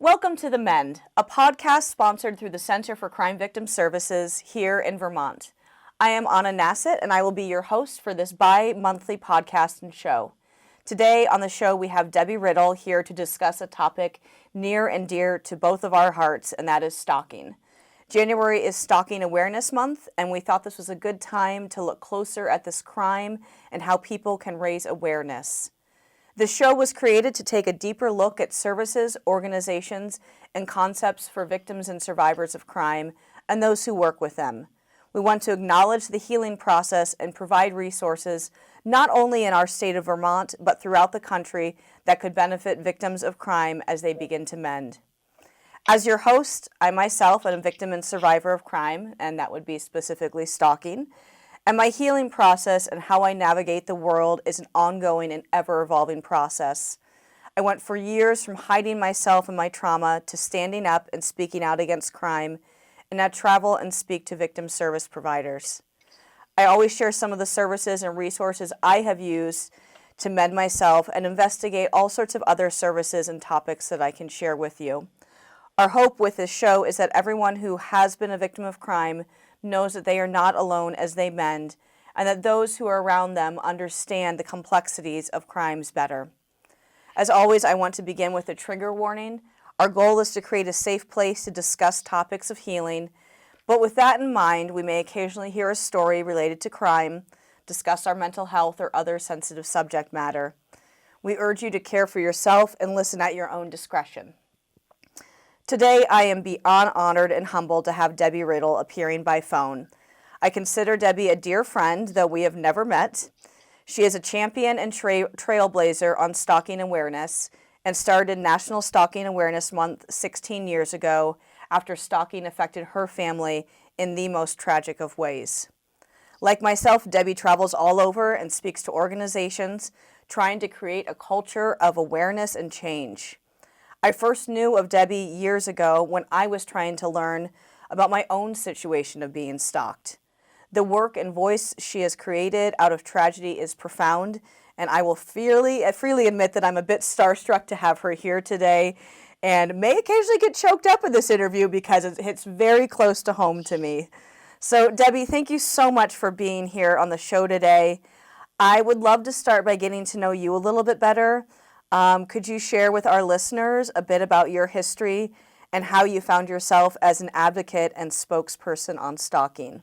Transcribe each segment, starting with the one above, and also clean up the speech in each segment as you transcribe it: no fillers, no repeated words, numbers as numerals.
Welcome to the MEND, a podcast sponsored through the Center for Crime Victim Services here in Vermont. I am Anna Nasset, and I will be your host for this bi-monthly podcast and show. Today on the show, we have Debbie Riddle here to discuss a topic near and dear to both of our hearts, and that is stalking. January is Stalking Awareness Month, and we thought this was a good time to look closer at this crime and how people can raise awareness. The show was created to take a deeper look at services, organizations, and concepts for victims and survivors of crime and those who work with them. We want to acknowledge the healing process and provide resources not only in our state of Vermont, but throughout the country that could benefit victims of crime as they begin to mend. As your host, I myself am a victim and survivor of crime, and that would be specifically stalking. And my healing process and how I navigate the world is an ongoing and ever-evolving process. I went for years from hiding myself and my trauma to standing up and speaking out against crime, and I travel and speak to victim service providers. I always share some of the services and resources I have used to mend myself and investigate all sorts of other services and topics that I can share with you. Our hope with this show is that everyone who has been a victim of crime knows that they are not alone as they mend, and that those who are around them understand the complexities of crimes better. As always, I want to begin with a trigger warning. Our goal is to create a safe place to discuss topics of healing, but with that in mind, we may occasionally hear a story related to crime, discuss our mental health, or other sensitive subject matter. We urge you to care for yourself and listen at your own discretion. Today, I am beyond honored and humbled to have Debbie Riddle appearing by phone. I consider Debbie a dear friend, though we have never met. She is a champion and trailblazer on stalking awareness and started National Stalking Awareness Month 16 years ago after stalking affected her family in the most tragic of ways. Like myself, Debbie travels all over and speaks to organizations trying to create a culture of awareness and change. I first knew of Debbie years ago when I was trying to learn about my own situation of being stalked. The work and voice she has created out of tragedy is profound, and I will freely admit that I'm a bit starstruck to have her here today and may occasionally get choked up in this interview because it hits very close to home to me. So, Debbie, thank you so much for being here on the show today. I would love to start by getting to know you a little bit better. Could you share with our listeners a bit about your history and how you found yourself as an advocate and spokesperson on stalking?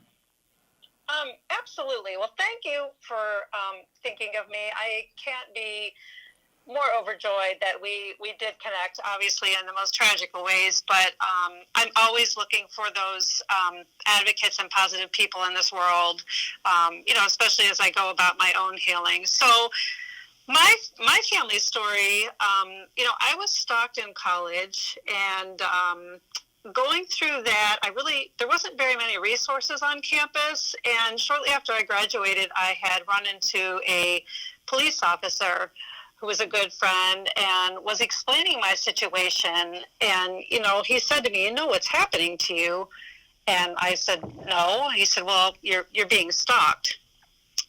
Absolutely. Well, thank you for thinking of me. I can't be more overjoyed that we did connect, obviously, in the most tragic of ways, but I'm always looking for those advocates and positive people in this world, especially as I go about my own healing. So my family story, I was stalked in college, and going through that, there wasn't very many resources on campus, and shortly after I graduated, I had run into a police officer who was a good friend and was explaining my situation, and, he said to me, "You know what's happening to you?" And I said, "No." He said, "Well, you're being stalked."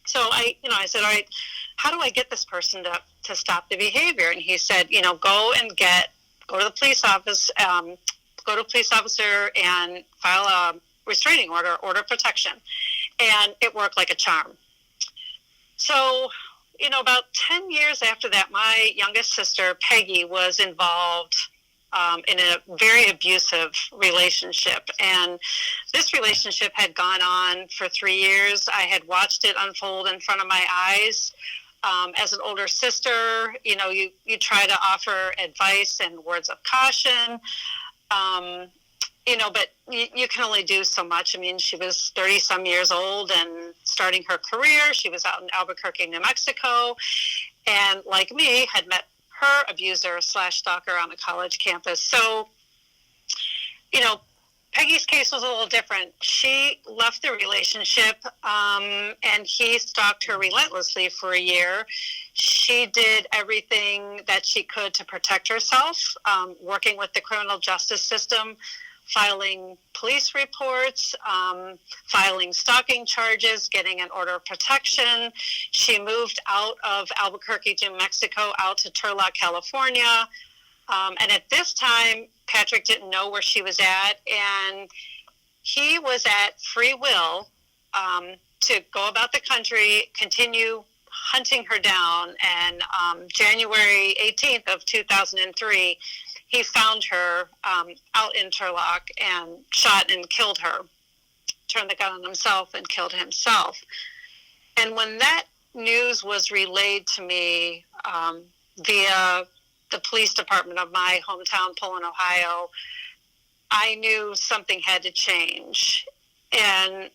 So I said, "All right, how do I get this person to stop the behavior?" And he said, go to the police office, go to a police officer and file a restraining order of protection. And it worked like a charm. So, about 10 years after that, my youngest sister, Peggy, was involved in a very abusive relationship. And this relationship had gone on for 3 years. I had watched it unfold in front of my eyes. As an older sister, you try to offer advice and words of caution, but you can only do so much. I mean, she was 30-some years old and starting her career. She was out in Albuquerque, New Mexico, and like me, had met her abuser/stalker on the college campus. So, Peggy's case was a little different. She left the relationship, and he stalked her relentlessly for a year. She did everything that she could to protect herself, working with the criminal justice system, filing police reports, filing stalking charges, getting an order of protection. She moved out of Albuquerque, New Mexico, out to Turlock, California, And at this time, Patrick didn't know where she was at, and he was at free will to go about the country, continue hunting her down. And January 18th of 2003, he found her out in Turlock and shot and killed her, turned the gun on himself and killed himself. And when that news was relayed to me via the police department of my hometown, Poland, Ohio, I knew something had to change. And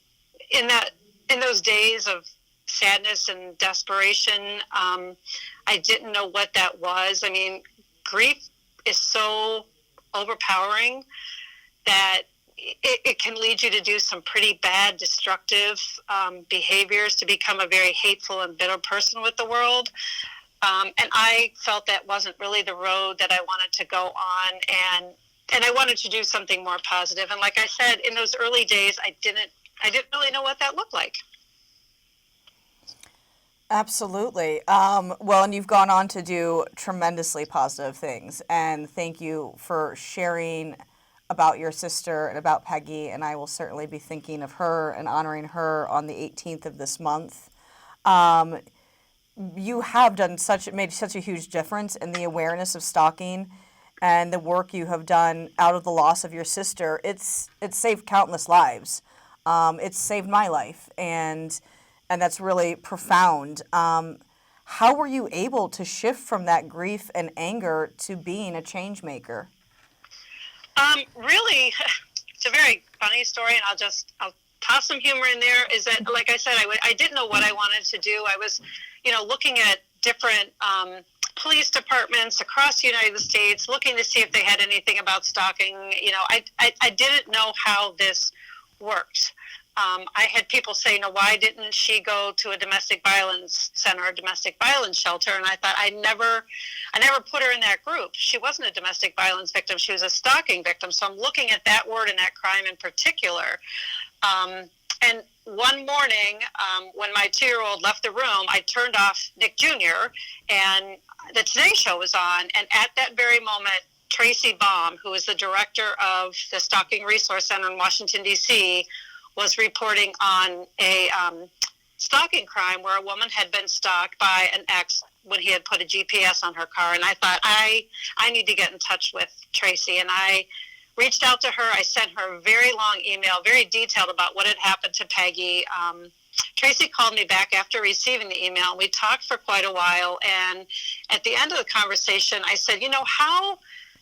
in those days of sadness and desperation, I didn't know what that was. I mean, grief is so overpowering that it can lead you to do some pretty bad, destructive behaviors, to become a very hateful and bitter person with the world. And I felt that wasn't really the road that I wanted to go on, and I wanted to do something more positive. And like I said, in those early days, I didn't really know what that looked like. Absolutely. Well, and you've gone on to do tremendously positive things. And thank you for sharing about your sister and about Peggy. And I will certainly be thinking of her and honoring her on the 18th of this month. You have made such a huge difference in the awareness of stalking and the work you have done out of the loss of your sister. It's saved countless lives. It's saved my life, and that's really profound. How were you able to shift from that grief and anger to being a change maker? Really, it's a very funny story, and I'll toss some humor in there. Is that, like I said, I didn't know what I wanted to do. I was, looking at different police departments across the United States, looking to see if they had anything about stalking. I didn't know how this worked. I had people say, why didn't she go to a domestic violence center, a domestic violence shelter? And I thought, I never put her in that group. She wasn't a domestic violence victim. She was a stalking victim. So I'm looking at that word and that crime in particular. And one morning, when my 2-year-old left the room, I turned off Nick Jr. and the Today Show was on. And at that very moment, Tracy Baum, who is the director of the Stalking Resource Center in Washington, D.C., was reporting on a stalking crime where a woman had been stalked by an ex when he had put a GPS on her car. And I thought, I need to get in touch with Tracy. And I reached out to her. I sent her a very long email, very detailed about what had happened to Peggy. Tracy called me back after receiving the email. We talked for quite a while. And at the end of the conversation, I said,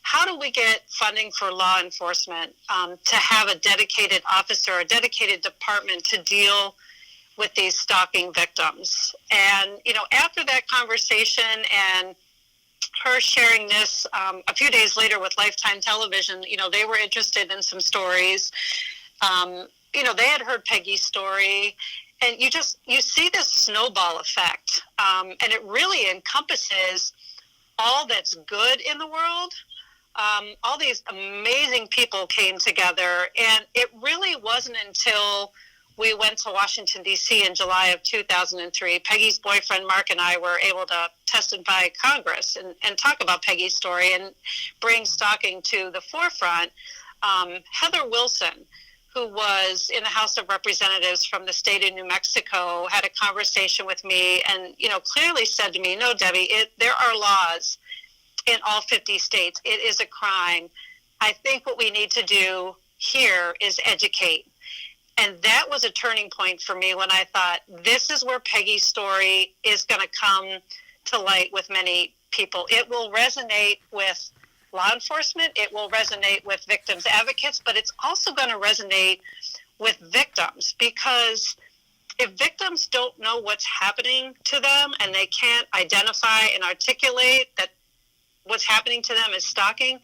how do we get funding for law enforcement to have a dedicated officer, a dedicated department to deal with these stalking victims? And, after that conversation and her sharing this a few days later with Lifetime Television, they were interested in some stories. They had heard Peggy's story. And you see this snowball effect. And it really encompasses all that's good in the world. All these amazing people came together, and it really wasn't until we went to Washington, D.C. in July of 2003. Peggy's boyfriend, Mark, and I were able to testify at Congress and talk about Peggy's story and bring stalking to the forefront. Heather Wilson, who was in the House of Representatives from the state of New Mexico, had a conversation with me and, clearly said to me, no, Debbie, there are laws in all 50 states. It is a crime. I think what we need to do here is educate. And that was a turning point for me when I thought, this is where Peggy's story is going to come to light with many people. It will resonate with law enforcement. It will resonate with victims advocates, but it's also going to resonate with victims, because if victims don't know what's happening to them and they can't identify and articulate that what's happening to them is stalking,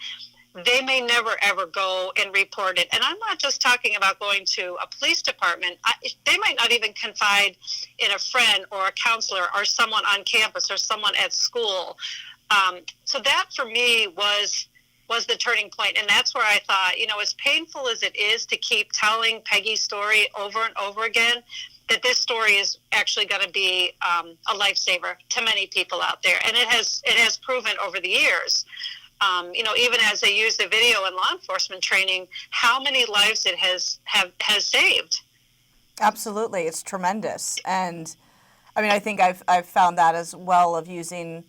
they may never, ever go and report it. And I'm not just talking about going to a police department. They might not even confide in a friend or a counselor or someone on campus or someone at school. So that for me was the turning point. And that's where I thought, as painful as it is to keep telling Peggy's story over and over again, that this story is actually going to be a lifesaver to many people out there. And it has proven over the years. even as they use the video in law enforcement training, how many lives it has saved. Absolutely. It's tremendous. And I mean, I think I've found that as well, of using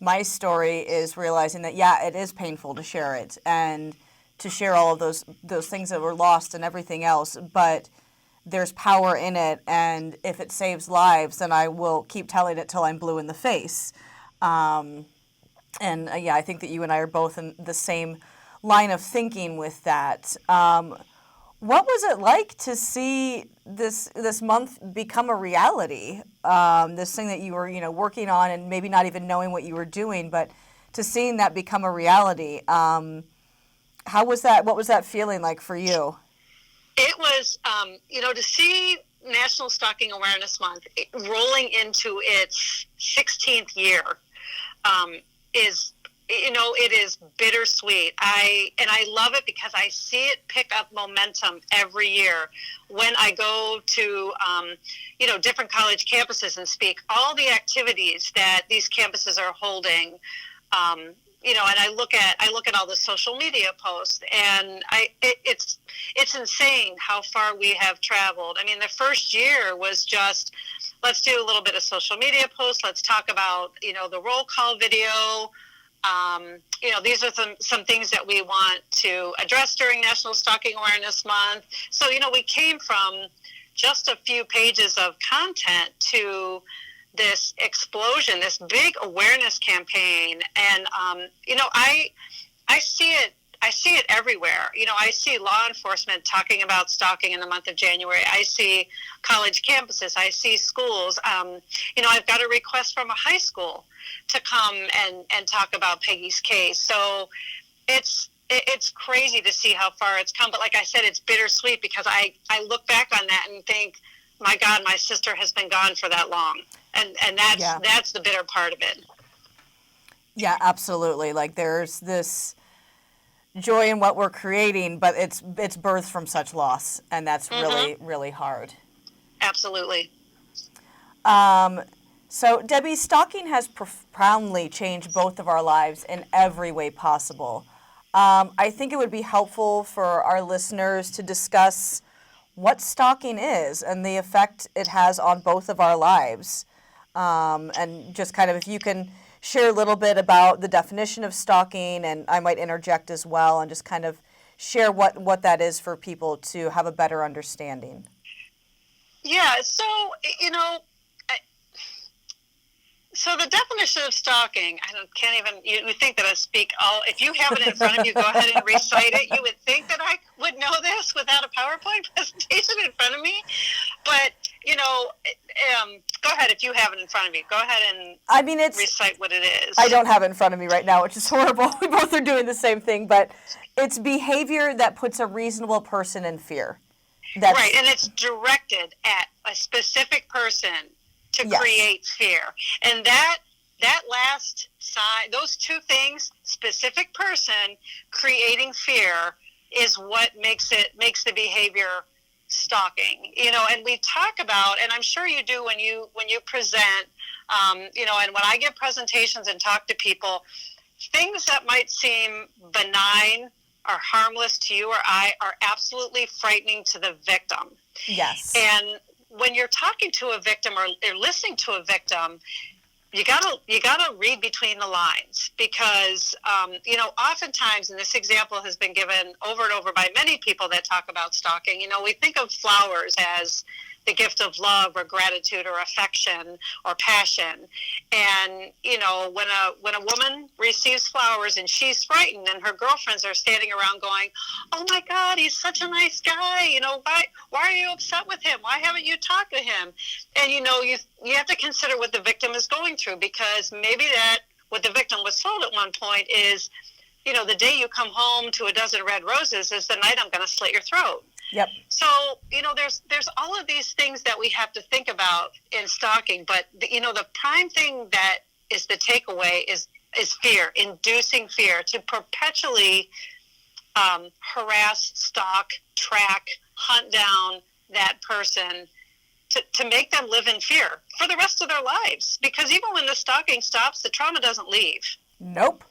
my story, is realizing that, yeah, it is painful to share it and to share all of those things that were lost and everything else, but there's power in it, and if it saves lives, then I will keep telling it till I'm blue in the face. Yeah, I think that you and I are both in the same line of thinking with that. What was it like to see this month become a reality? This thing that you were, working on and maybe not even knowing what you were doing, but to seeing that become a reality. How was that? What was that feeling like for you? It was, to see National Stalking Awareness Month rolling into its 16th year is, it is bittersweet. I love it because I see it pick up momentum every year when I go to, different college campuses and speak. All the activities that these campuses are holding, and I look at all the social media posts, and it's insane how far we have traveled. I mean, the first year was just, let's do a little bit of social media posts. Let's talk about, the roll call video. These are some things that we want to address during National Stalking Awareness Month. So, we came from just a few pages of content to this explosion, this big awareness campaign. And, I see it everywhere. I see law enforcement talking about stalking in the month of January. I see college campuses. I see schools. I've got a request from a high school to come and talk about Peggy's case. So it's crazy to see how far it's come. But like I said, it's bittersweet because I look back on that and think, my God, my sister has been gone for that long. And that's the bitter part of it. Yeah, absolutely. Like, there's this joy in what we're creating, but it's birthed from such loss, and that's really, really hard. Absolutely. So, Debbie, stalking has profoundly changed both of our lives in every way possible. I think it would be helpful for our listeners to discuss what stalking is and the effect it has on both of our lives. And just kind of, if you can share a little bit about the definition of stalking, and I might interject as well, and just kind of share what that is for people to have a better understanding. Yeah, so, so the definition of stalking, can't even, you think that I speak if you have it in front of you, go ahead and recite it. You would think that I would know this without a PowerPoint presentation in front of me. But, go ahead if you have it in front of you. Go ahead and recite what it is. I don't have it in front of me right now, which is horrible. We both are doing the same thing, but it's behavior that puts a reasonable person in fear. Right, and it's directed at a specific person to create fear. And that last side, those two things, specific person, creating fear, is what makes the behavior stalking. And we talk about, and I'm sure you do when you present, and when I give presentations and talk to people, things that might seem benign or harmless to you or I are absolutely frightening to the victim. Yes. And when you're talking to a victim or listening to a victim, you gotta read between the lines, because oftentimes, and this example has been given over and over by many people that talk about stalking, we think of flowers as the gift of love or gratitude or affection or passion. And, when a woman receives flowers and she's frightened and her girlfriends are standing around going, oh my God, he's such a nice guy. Why are you upset with him? Why haven't you talked to him? And, you have to consider what the victim is going through, because maybe what the victim was told at one point is, the day you come home to a dozen red roses is the night I'm going to slit your throat. Yep. So, there's all of these things that we have to think about in stalking, but the prime thing that is the takeaway is fear, inducing fear, to perpetually harass, stalk, track, hunt down that person, to make them live in fear for the rest of their lives. Because even when the stalking stops, the trauma doesn't leave. Nope.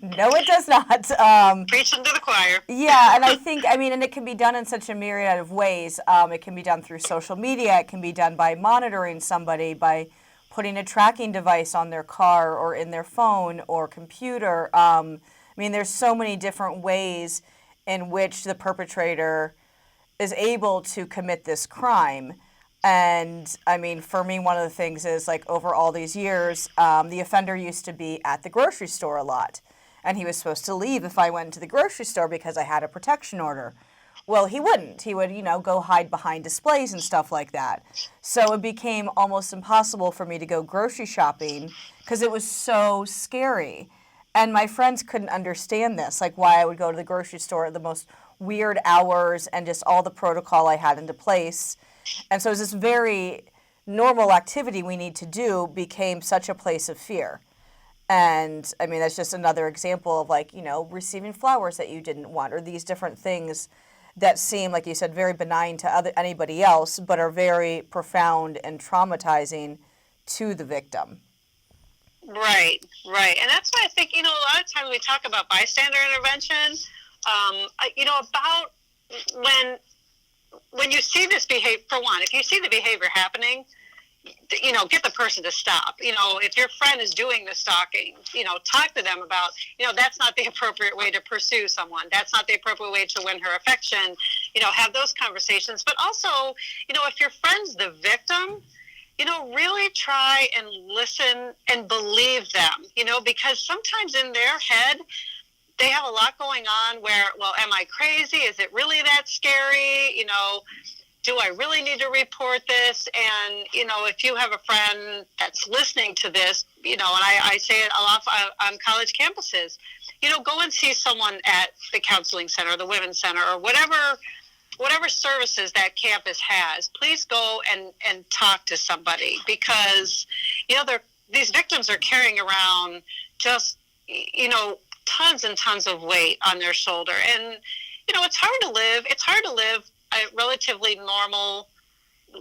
No, it does not. Preaching to the choir. Yeah, and I think, I mean, and it can be done in such a myriad of ways. It can be done through social media. It can be done by monitoring somebody, by putting a tracking device on their car or in their phone or computer. I mean, there's so many different ways in which the perpetrator is able to commit this crime. And I mean, for me, one of the things is like over all these years, the offender used to be at the grocery store a lot. And he was supposed to leave if I went into the grocery store because I had a protection order. Well, he wouldn't. He would, go hide behind displays and stuff like that. So it became almost impossible for me to go grocery shopping because it was so scary. And my friends couldn't understand this, like why I would go to the grocery store at the most weird hours and just all the protocol I had into place. And so it was this very normal activity we need to do became such a place of fear. And I mean, that's just another example of like, receiving flowers that you didn't want, or these different things that seem, like you said, very benign to anybody else, but are very profound and traumatizing to the victim. Right. And that's why I think, a lot of times we talk about bystander intervention, about when you see this behavior, for one, if you see the behavior happening, get the person to stop. If your friend is doing the stalking, talk to them about, that's not the appropriate way to pursue someone. That's not the appropriate way to win her affection. Have those conversations. But also, if your friend's the victim, really try and listen and believe them, because sometimes in their head, they have a lot going on where, well, am I crazy? Is it really that scary? Do I really need to report this? And, if you have a friend that's listening to this, and I say it a lot on college campuses, go and see someone at the counseling center, the women's center, or whatever services that campus has. Please go and talk to somebody, because, these victims are carrying around just, tons and tons of weight on their shoulder. And, it's hard to live a relatively normal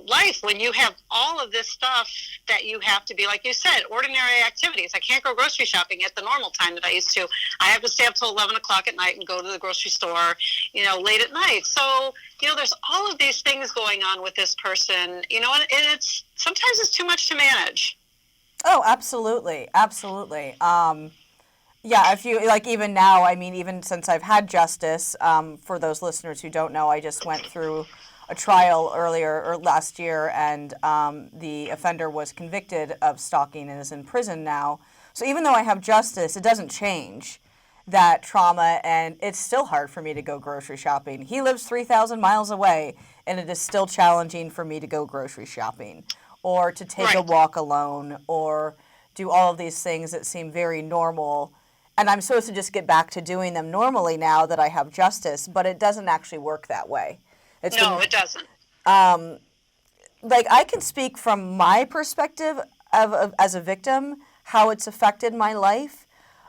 life when you have all of this stuff that you have to be, like you said, ordinary activities. I can't go grocery shopping at the normal time that I used to. I have to stay up till 11 o'clock at night and go to the grocery store, late at night. So, there's all of these things going on with this person, and it's sometimes it's too much to manage. Oh, absolutely. Absolutely. Yeah, if you, like, even now, I mean, even since I've had justice, for those listeners who don't know, I just went through a trial last year, and the offender was convicted of stalking and is in prison now. So even though I have justice, it doesn't change that trauma, and it's still hard for me to go grocery shopping. He lives 3,000 miles away, and it is still challenging for me to go grocery shopping or to take a walk alone or do all of these things that seem very normal. And I'm supposed to just get back to doing them normally now that I have justice, but it doesn't actually work that way. It doesn't. Like, I can speak from my perspective as a victim, how it's affected my life.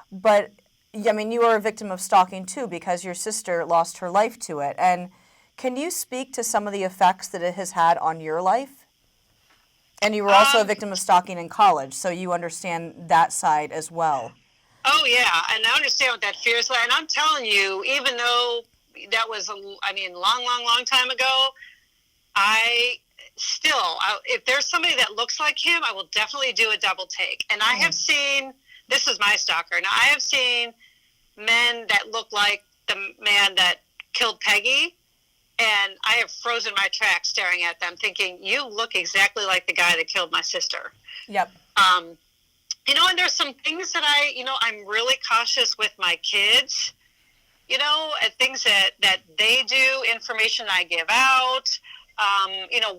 But, I mean, you are a victim of stalking, too, because your sister lost her life to it. And can you speak to some of the effects that it has had on your life? And you were also a victim of stalking in college, so you understand that side as well. Oh, yeah, and I understand what that fear is like. And I'm telling you, even though that was, long time ago, if there's somebody that looks like him, I will definitely do a double take. And I have seen, this is my stalker, now I have seen men that look like the man that killed Peggy, and I have frozen my tracks staring at them thinking, you look exactly like the guy that killed my sister. Yep. And there's some things that I'm really cautious with my kids, at things that they do, information I give out.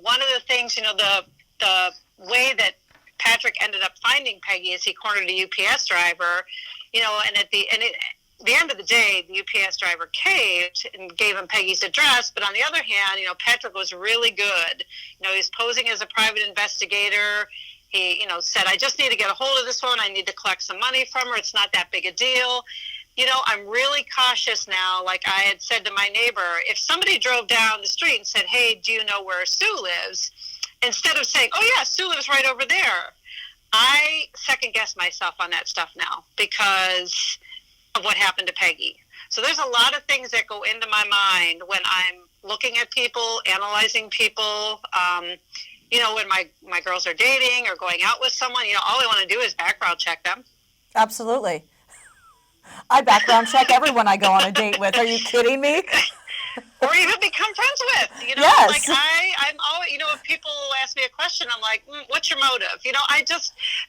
One of the things, the way that Patrick ended up finding Peggy is he cornered a UPS driver, and at the end of the day, the UPS driver caved and gave him Peggy's address. But on the other hand, Patrick was really good. He was posing as a private investigator. He, said, I just need to get a hold of this woman. I need to collect some money from her. It's not that big a deal. I'm really cautious now. Like I had said to my neighbor, if somebody drove down the street and said, hey, do you know where Sue lives? Instead of saying, oh, yeah, Sue lives right over there. I second guess myself on that stuff now because, of what happened to Peggy. So there's a lot of things that go into my mind when I'm looking at people, analyzing people. When my girls are dating or going out with someone, all I want to do is background check them. Absolutely. I background check everyone I go on a date with. Are you kidding me? Or even become friends with, Yes. Like I'm always, if people ask me a question, I'm like, what's your motive?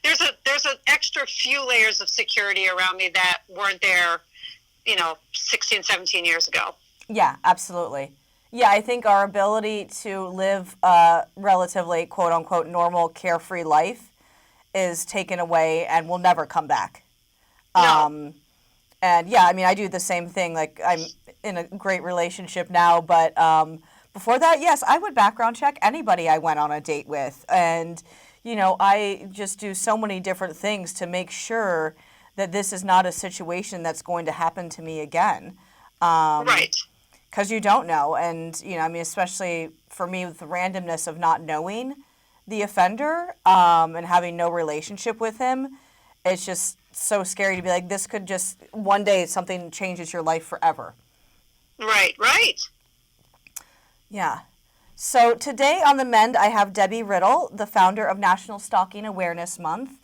There's an extra few layers of security around me that weren't there, 16, 17 years ago. Yeah, absolutely. Yeah, I think our ability to live a relatively quote unquote normal, carefree life is taken away and will never come back. No. And yeah, I mean, I do the same thing. Like, I'm in a great relationship now, but before that, yes, I would background check anybody I went on a date with. And, I just do so many different things to make sure that this is not a situation that's going to happen to me again. Right. Because you don't know. And, especially for me with the randomness of not knowing the offender and having no relationship with him, it's just so scary to be like, this could just, one day something changes your life forever. Right. Yeah. So today on the MEND, I have Debbie Riddle, the founder of National Stalking Awareness Month.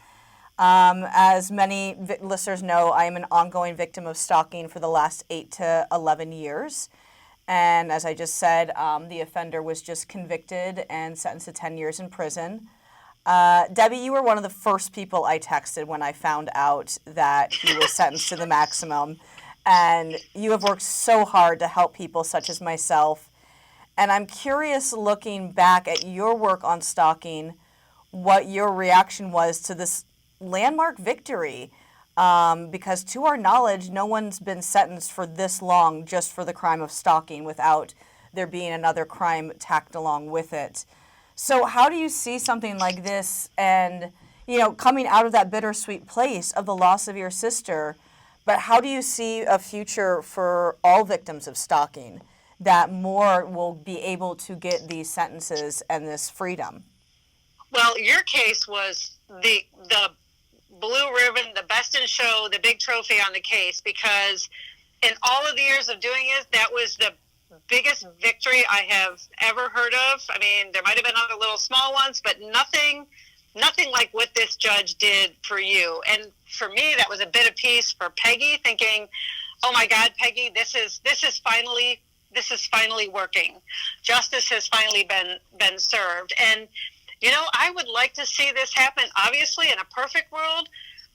As many listeners know, I am an ongoing victim of stalking for the last 8 to 11 years. And as I just said, the offender was just convicted and sentenced to 10 years in prison. Debbie, you were one of the first people I texted when I found out that he was sentenced to the maximum. And you have worked so hard to help people such as myself. And I'm curious, looking back at your work on stalking, what your reaction was to this landmark victory. Because to our knowledge, no one's been sentenced for this long just for the crime of stalking without there being another crime tacked along with it. So how do you see something like this and, coming out of that bittersweet place of the loss of your sister, but how do you see a future for all victims of stalking, that more will be able to get these sentences and this freedom? Well, your case was the blue ribbon, the best in show, the big trophy on the case, because in all of the years of doing it, that was the biggest victory I have ever heard of. I mean, there might have been other little small ones, but nothing like what this judge did for you. And for me, that was a bit of peace for Peggy, thinking, oh my God, Peggy, this is finally working. Justice has finally been served. And I would like to see this happen, obviously, in a perfect world,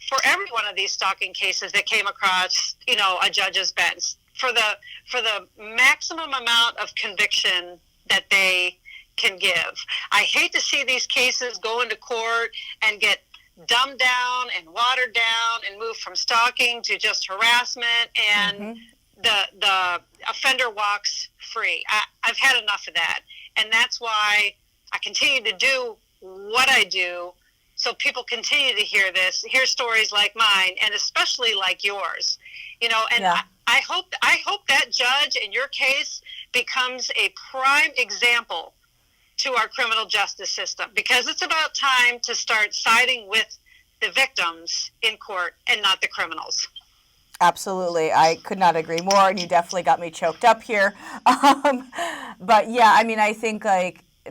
for every one of these stalking cases that came across, a judge's bench, for the maximum amount of conviction that they can give. I hate to see these cases go into court and get dumbed down and watered down and move from stalking to just harassment, and the offender walks free. I've had enough of that, and that's why I continue to do what I do, so people continue to hear stories like mine, and especially like yours. I hope that judge in your case becomes a prime example to our criminal justice system, because it's about time to start siding with the victims in court and not the criminals. Absolutely. I could not agree more, and you definitely got me choked up here. But yeah, I mean, I think,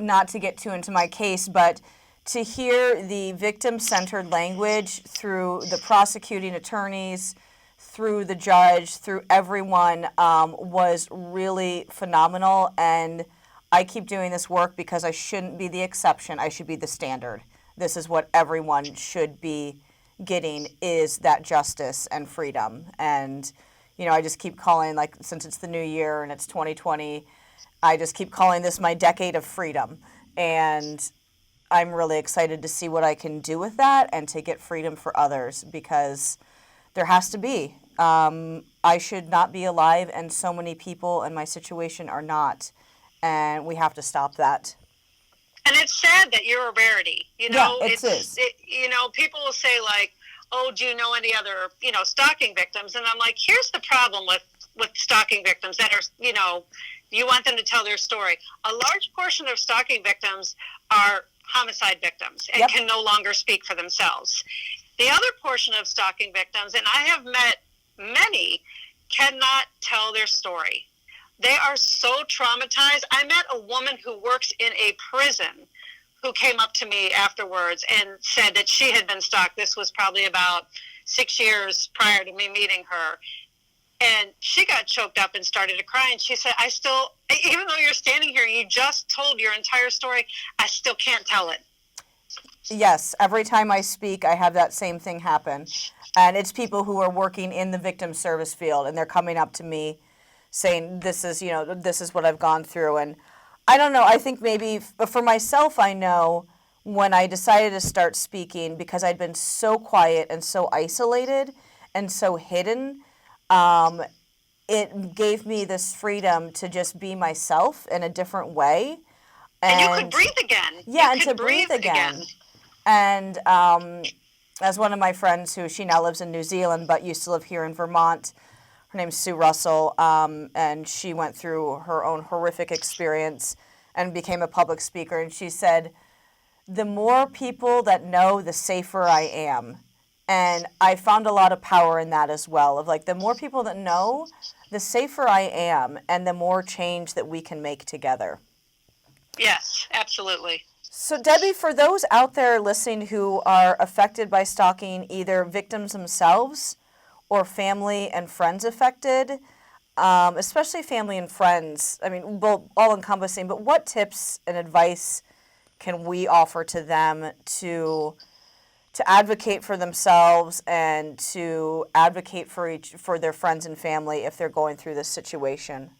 not to get too into my case, but to hear the victim-centered language through the prosecuting attorneys, through the judge, through everyone, was really phenomenal. And I keep doing this work because I shouldn't be the exception. I should be the standard. This is what everyone should be getting, is that justice and freedom. And, I just keep calling, since it's the new year and it's 2020, I just keep calling this my decade of freedom. And I'm really excited to see what I can do with that and to get freedom for others, because there has to be. I should not be alive, and so many people in my situation are not. And we have to stop that. And it's sad that you're a rarity. People will say, oh, do you know any other, stalking victims? And I'm like, here's the problem with stalking victims that are, you want them to tell their story. A large portion of stalking victims are homicide victims and can no longer speak for themselves. The other portion of stalking victims, and I have met many cannot tell their story. They are so traumatized. I met a woman who works in a prison who came up to me afterwards and said that she had been stalked. This was probably about 6 years prior to me meeting her. And she got choked up and started to cry. And she said, I still, even though you're standing here and you just told your entire story, I still can't tell it. Yes, every time I speak, I have that same thing happen. And it's people who are working in the victim service field, and they're coming up to me saying, this is what I've gone through. And I don't know, I think maybe for myself, I know when I decided to start speaking, because I'd been so quiet and so isolated and so hidden, it gave me this freedom to just be myself in a different way. And you could breathe again. Yeah, and to breathe again. And as one of my friends she now lives in New Zealand but used to live here in Vermont, her name's Sue Russell, and she went through her own horrific experience and became a public speaker. And she said, the more people that know, the safer I am. And I found a lot of power in that as well, of like, the more people that know, the safer I am, and the more change that we can make together. Yes, absolutely. So Debbie, for those out there listening who are affected by stalking, either victims themselves or family and friends affected, especially family and friends, I mean, both all encompassing, but what tips and advice can we offer to them to advocate for themselves and to advocate for their friends and family if they're going through this situation?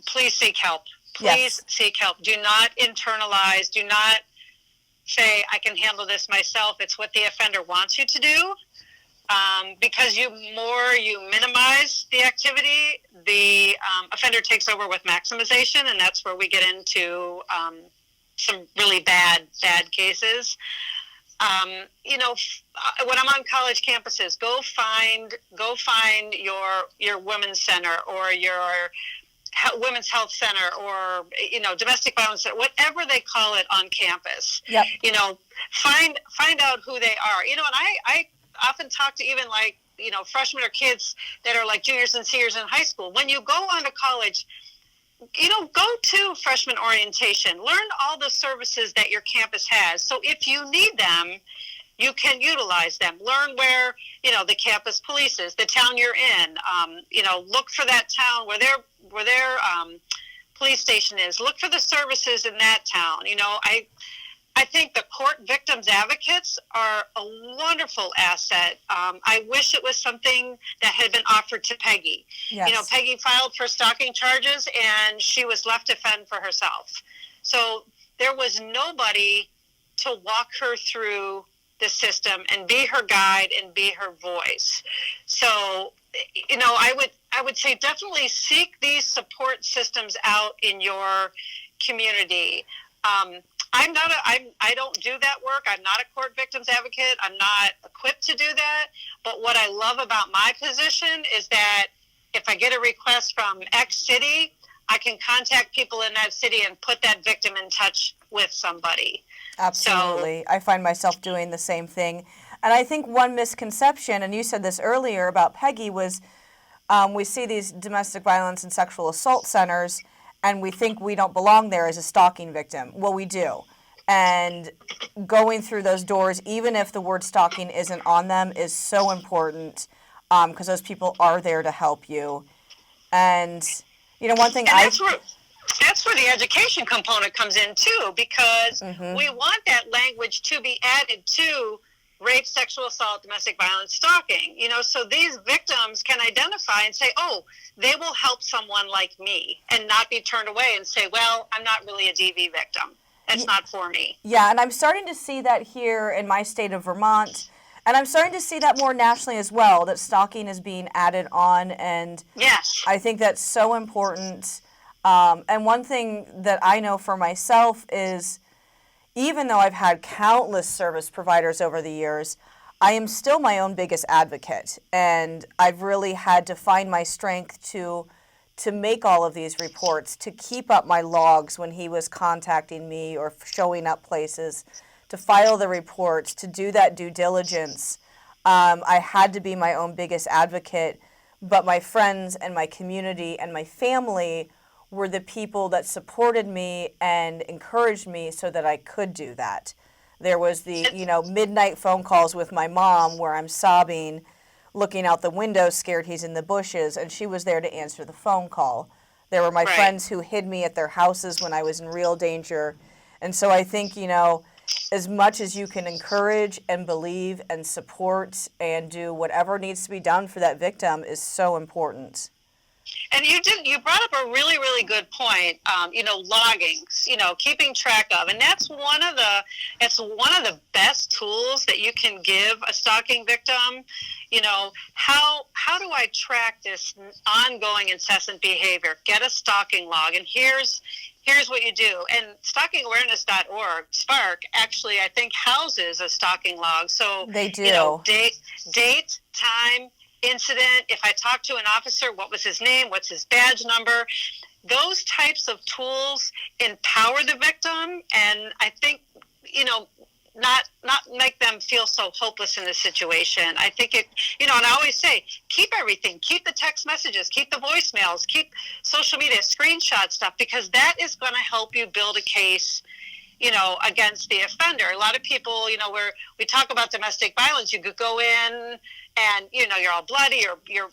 Please seek help. Please seek help. Do not internalize. Do not say, I can handle this myself. It's what the offender wants you to do. Because you minimize the activity, the offender takes over with maximization, and that's where we get into some really bad cases. When I'm on college campuses, go find your women's center or your women's health center or domestic violence center, whatever they call it on campus. Yep. Find out who they are. And I often talk to even freshmen or kids that are like juniors and seniors in high school. When you go on to college, go to freshman orientation. Learn all the services that your campus has. So if you need them, you can utilize them. Learn where, the campus police is, the town you're in. Look for that town where their police station is. Look for the services in that town. I think the court victims advocates are a wonderful asset. I wish it was something that had been offered to Peggy. Yes. Peggy filed for stalking charges and she was left to fend for herself. So there was nobody to walk her through the system and be her guide and be her voice. So, I would say definitely seek these support systems out in your community. I don't do that work. I'm not a court victims advocate. I'm not equipped to do that. But what I love about my position is that if I get a request from X city, I can contact people in that city and put that victim in touch with somebody. Absolutely. I find myself doing the same thing. And I think one misconception, and you said this earlier about Peggy, was we see these domestic violence and sexual assault centers, and we think we don't belong there as a stalking victim. Well, we do. And going through those doors, even if the word stalking isn't on them, is so important because those people are there to help you. And, one thing that's where the education component comes in, too, because we want that language to be added to rape, sexual assault, domestic violence, stalking. So these victims can identify and say, oh, they will help someone like me, and not be turned away and say, well, I'm not really a DV victim. That's not for me. Yeah, and I'm starting to see that here in my state of Vermont, and I'm starting to see that more nationally as well, that stalking is being added on, and yes, I think that's so important. And one thing that I know for myself is, even though I've had countless service providers over the years, I am still my own biggest advocate. And I've really had to find my strength to make all of these reports, to keep up my logs when he was contacting me or showing up places, to file the reports, to do that due diligence. I had to be my own biggest advocate, but my friends and my community and my family were the people that supported me and encouraged me so that I could do that. There was the, midnight phone calls with my mom where I'm sobbing, looking out the window, scared he's in the bushes, and she was there to answer the phone call. There were my Right. friends who hid me at their houses when I was in real danger. And so I think, as much as you can encourage and believe and support and do whatever needs to be done for that victim is so important. And you brought up a really, really good point. Logging, keeping track of, and it's one of the best tools that you can give a stalking victim. How do I track this ongoing incessant behavior? Get a stalking log, and here's what you do. And stalkingawareness.org, Spark, actually, I think houses a stalking log. So they do. Date, time, incident. If I talk to an officer, what was his name? What's his badge number? Those types of tools empower the victim, and I think, not make them feel so hopeless in this situation. I think it, and I always say, keep everything, keep the text messages, keep the voicemails, keep social media, screenshot stuff, because that is going to help you build a case, against the offender. A lot of people, where we talk about domestic violence, you could go in and, you're all bloody, or your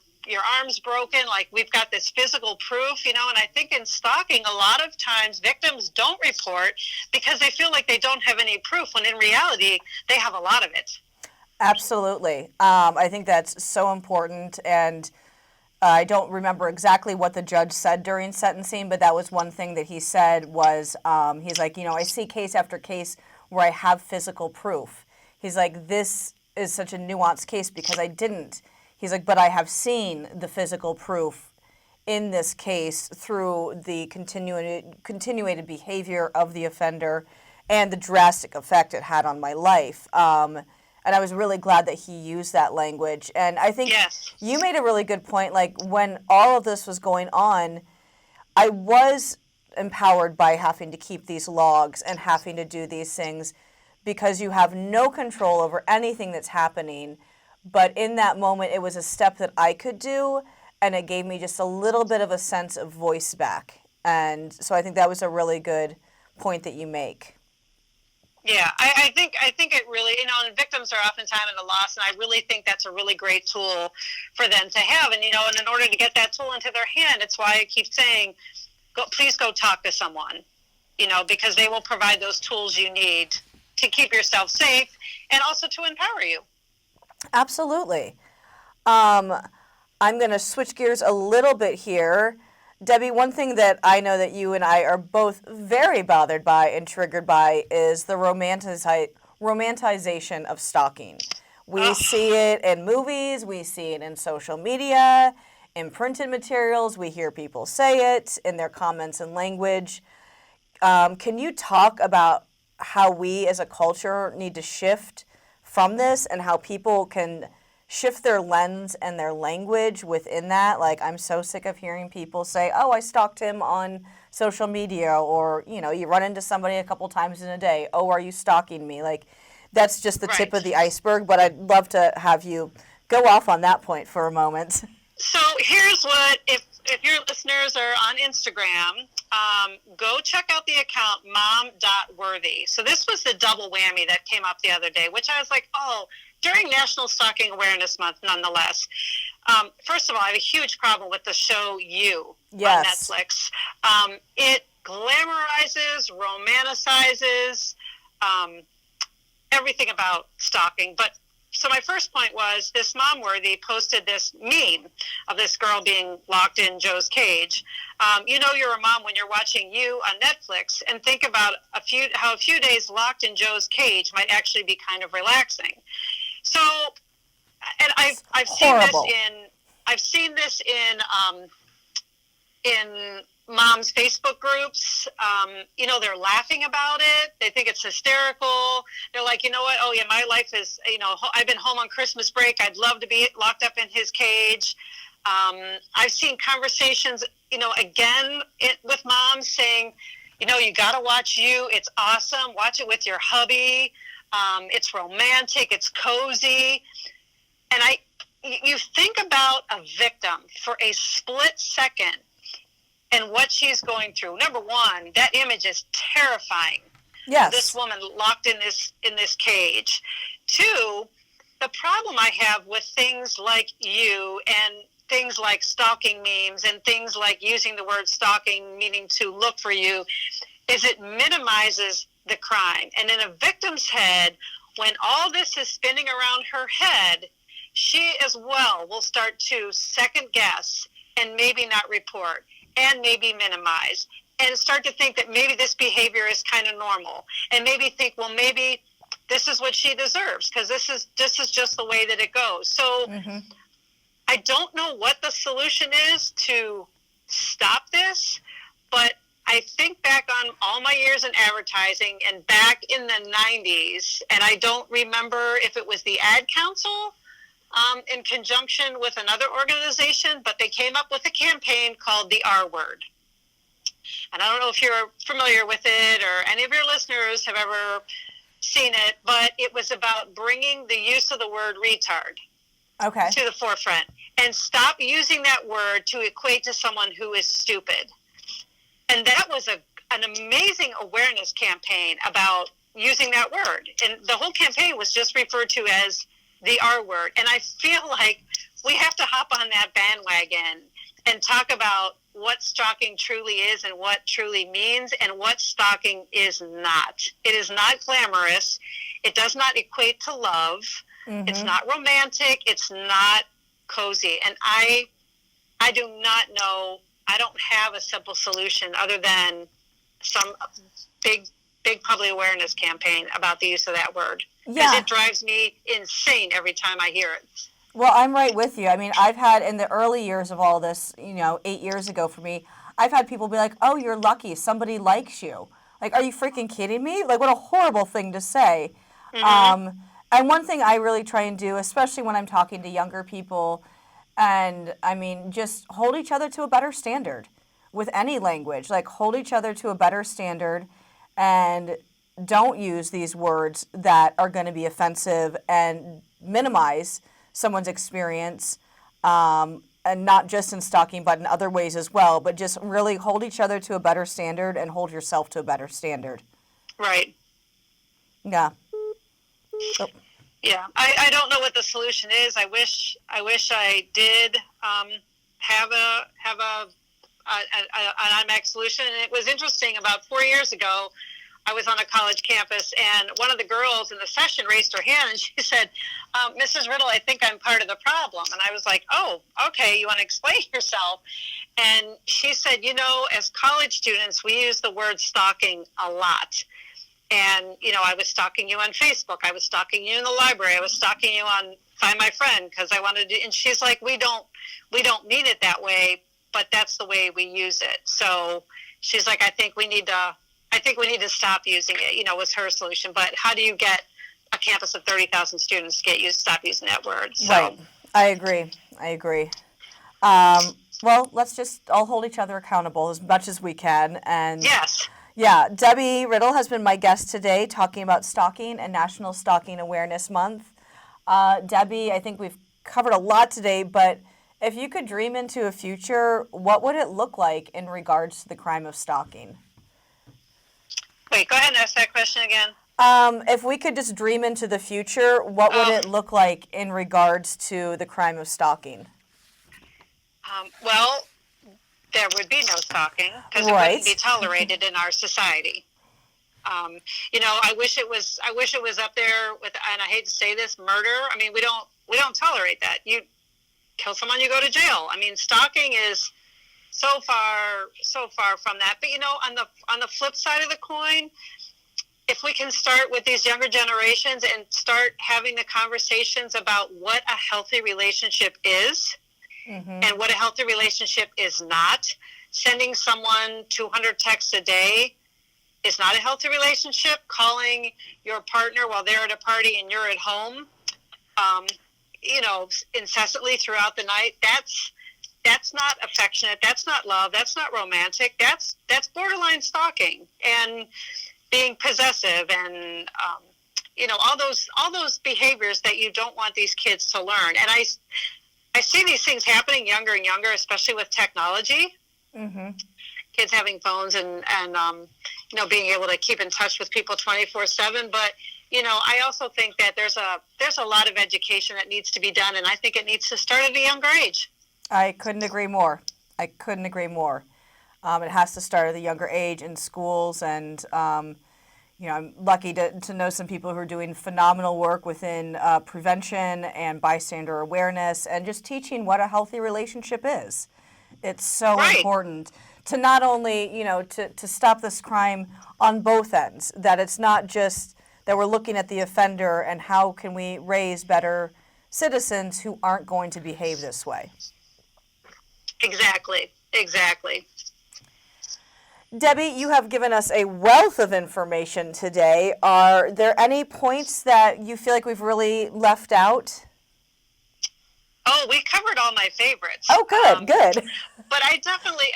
arm's broken, like we've got this physical proof, and I think in stalking, a lot of times victims don't report because they feel like they don't have any proof, when in reality, they have a lot of it. Absolutely. I think that's so important, and I don't remember exactly what the judge said during sentencing, but that was one thing that he said was, he's like, I see case after case where I have physical proof. He's like, this is such a nuanced case because I didn't. He's like, but I have seen the physical proof in this case through the continuated behavior of the offender and the drastic effect it had on my life. And I was really glad that he used that language. And I think you made a really good point. Like, when all of this was going on, I was empowered by having to keep these logs and having to do these things because you have no control over anything that's happening. But in that moment, it was a step that I could do, and it gave me just a little bit of a sense of voice back. And so I think that was a really good point that you make. Yeah, I think it really, and victims are oftentimes at a loss, and I really think that's a really great tool for them to have. And, and in order to get that tool into their hand, it's why I keep saying, please go talk to someone, because they will provide those tools you need to keep yourself safe and also to empower you. Absolutely. I'm going to switch gears a little bit here. Debbie, one thing that I know that you and I are both very bothered by and triggered by is the romanticization of stalking. We see it in movies, we see it in social media, in printed materials, we hear people say it in their comments and language. Can you talk about how we as a culture need to shift from this and how people can shift their lens and their language within that? Like, I'm so sick of hearing people say, oh, I stalked him on social media, or, you run into somebody a couple times in a day. Oh, are you stalking me? Like, that's just the tip of the iceberg, but I'd love to have you go off on that point for a moment. So here's what, if your listeners are on Instagram, go check out the account mom.worthy. So this was the double whammy that came up the other day, which I was like, during National Stalking Awareness Month, nonetheless. First of all, I have a huge problem with the show You on Netflix. It glamorizes, romanticizes everything about stalking. But so my first point was, this Mom Worthy posted this meme of this girl being locked in Joe's cage. You're a mom when you're watching You on Netflix, and think about how a few days locked in Joe's cage might actually be kind of relaxing. So, and I've seen this in moms' Facebook groups. They're laughing about it. They think it's hysterical. They're like, you know what? Oh yeah, my life is, I've been home on Christmas break. I'd love to be locked up in his cage. I've seen conversations, again, with moms saying, you got to watch You. It's awesome. Watch it with your hubby. It's romantic. It's cozy. And you think about a victim for a split second and what she's going through. Number one, that image is terrifying. Yes. This woman locked in this cage. Two, the problem I have with things like you and things like stalking memes and things like using the word stalking, meaning to look for you, is it minimizes the crime. And in a victim's head, when all this is spinning around her head, she as well will start to second guess and maybe not report and maybe minimize and start to think that maybe this behavior is kind of normal, and maybe think, well, maybe this is what she deserves because this is just the way that it goes. So I don't know what the solution is to stop this, but I think back on all my years in advertising and back in the 90s, and I don't remember if it was the Ad Council in conjunction with another organization, but they came up with a campaign called the R Word. And I don't know if you're familiar with it or any of your listeners have ever seen it, but it was about bringing the use of the word retard to the forefront and stop using that word to equate to someone who is stupid. And that was an amazing awareness campaign about using that word. And the whole campaign was just referred to as the R word. And I feel like we have to hop on that bandwagon and talk about what stalking truly is and what truly means and what stalking is not. It is not glamorous. It does not equate to love. It's not romantic. It's not cozy. And I do not know. I don't have a simple solution other than some big public awareness campaign about the use of that word. Because it drives me insane every time I hear it. Well, I'm right with you. I mean, I've had in the early years of all this, 8 years ago for me, I've had people be like, oh, you're lucky. Somebody likes you. Like, are you freaking kidding me? Like, what a horrible thing to say. And one thing I really try and do, especially when I'm talking to younger people, and I mean, just hold each other to a better standard with any language. Like, hold each other to a better standard and don't use these words that are going to be offensive and minimize someone's experience, and not just in stalking, but in other ways as well. But just really hold each other to a better standard and hold yourself to a better standard. Right. Yeah. Oh. Yeah. I don't know what the solution is. I wish I did have an automatic solution. And it was interesting. About 4 years ago, I was on a college campus, and one of the girls in the session raised her hand, and she said, Mrs. Riddle, I think I'm part of the problem. And I was like, oh, okay, you want to explain yourself? And she said, as college students, we use the word stalking a lot. And, I was stalking you on Facebook. I was stalking you in the library. I was stalking you on Find My Friend because I wanted to. And she's like, we don't mean it that way, but that's the way we use it. So she's like, I think we need to stop using it, was her solution. But how do you get a campus of 30,000 students to stop using that word? So. Right. I agree. Well, let's just all hold each other accountable as much as we can. And yes. Yeah, Debbie Riddle has been my guest today talking about stalking and National Stalking Awareness Month. Debbie, I think we've covered a lot today, but if you could dream into a future, what would it look like in regards to the crime of stalking? Wait, go ahead and ask that question again. If we could just dream into the future, what would it look like in regards to the crime of stalking? Well, there would be no stalking because it wouldn't be tolerated in our society. I wish it was up there with, and I hate to say this, murder. I mean, we don't tolerate that. You kill someone, you go to jail. I mean, stalking is so far from that. But on the flip side of the coin, if we can start with these younger generations and start having the conversations about what a healthy relationship is and what a healthy relationship is not. Sending someone 200 texts a day is not a healthy relationship. Calling your partner while they're at a party and you're at home, incessantly throughout the night, that's not affectionate. That's not love. That's not romantic. That's borderline stalking and being possessive and, all those behaviors that you don't want these kids to learn. And I see these things happening younger and younger, especially with technology. Mm-hmm. Kids having phones and being able to keep in touch with people 24/7. But I also think that there's a lot of education that needs to be done, and I think it needs to start at a younger age. I couldn't agree more. It has to start at a younger age in schools, and I'm lucky to know some people who are doing phenomenal work within prevention and bystander awareness and just teaching what a healthy relationship is. It's so important to not only, to stop this crime on both ends, that it's not just that we're looking at the offender and how can we raise better citizens who aren't going to behave this way. Exactly. Debbie, you have given us a wealth of information today. Are there any points that you feel like we've really left out? Oh, we covered all my favorites. Oh, good. But I definitely,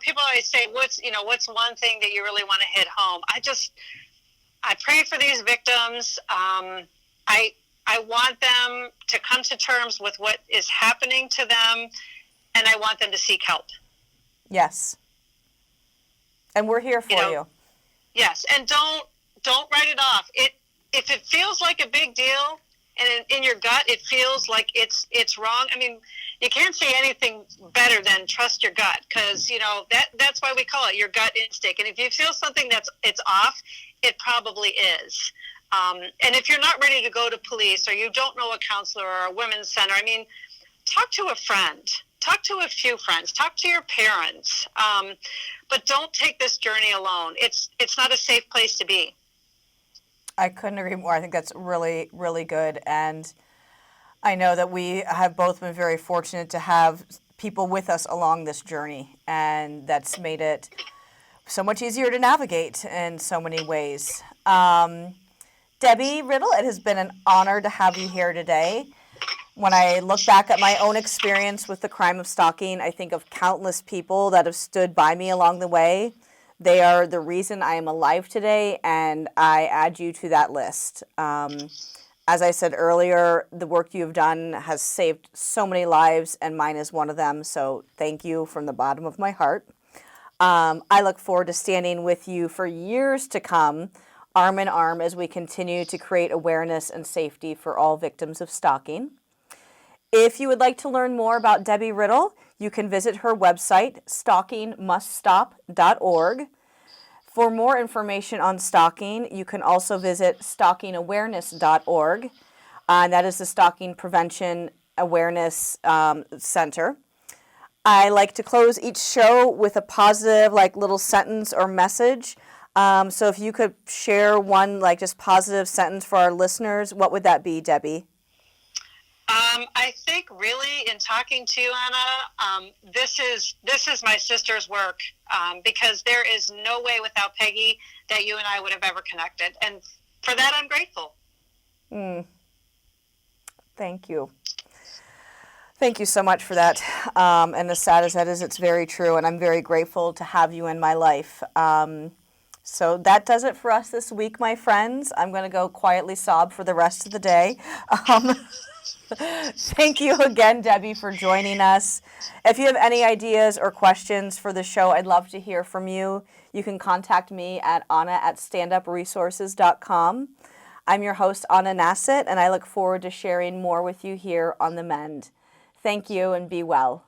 people always say, what's one thing that you really want to hit home? I pray for these victims. I want them to come to terms with what is happening to them, and I want them to seek help. Yes. And we're here for you. Yes, and don't write it off. If it feels like a big deal, and in your gut it feels like it's wrong. You can't say anything better than trust your gut, because that's why we call it your gut instinct. And if you feel something it's off, it probably is. And if you're not ready to go to police, or you don't know a counselor or a women's center, talk to a friend. Talk to a few friends. Talk to your parents. But don't take this journey alone. It's not a safe place to be. I couldn't agree more. I think that's really, really good. And I know that we have both been very fortunate to have people with us along this journey. And that's made it so much easier to navigate in so many ways. Debbie Riddle, it has been an honor to have you here today. When I look back at my own experience with the crime of stalking, I think of countless people that have stood by me along the way. They are the reason I am alive today, and I add you to that list. As I said earlier, the work you've done has saved so many lives, and mine is one of them, so thank you from the bottom of my heart. I look forward to standing with you for years to come, arm in arm, as we continue to create awareness and safety for all victims of stalking. If you would like to learn more about Debbie Riddle, you can visit her website, stalkingmuststop.org. For more information on stalking, you can also visit stalkingawareness.org. And that is the Stalking Prevention Awareness Center. I like to close each show with a positive, little sentence or message. So if you could share one, just positive sentence for our listeners, what would that be, Debbie? I think really in talking to you, Anna, this is my sister's work, because there is no way without Peggy that you and I would have ever connected. And for that, I'm grateful. Thank you. Thank you so much for that. And as sad as that is, it's very true. And I'm very grateful to have you in my life. So that does it for us this week, my friends. I'm going to go quietly sob for the rest of the day. Thank you again, Debbie, for joining us. If you have any ideas or questions for the show, I'd love to hear from you. You can contact me at anna@standupresources.com. I'm your host, Anna Nasset, and I look forward to sharing more with you here on the MEND. Thank you and be well.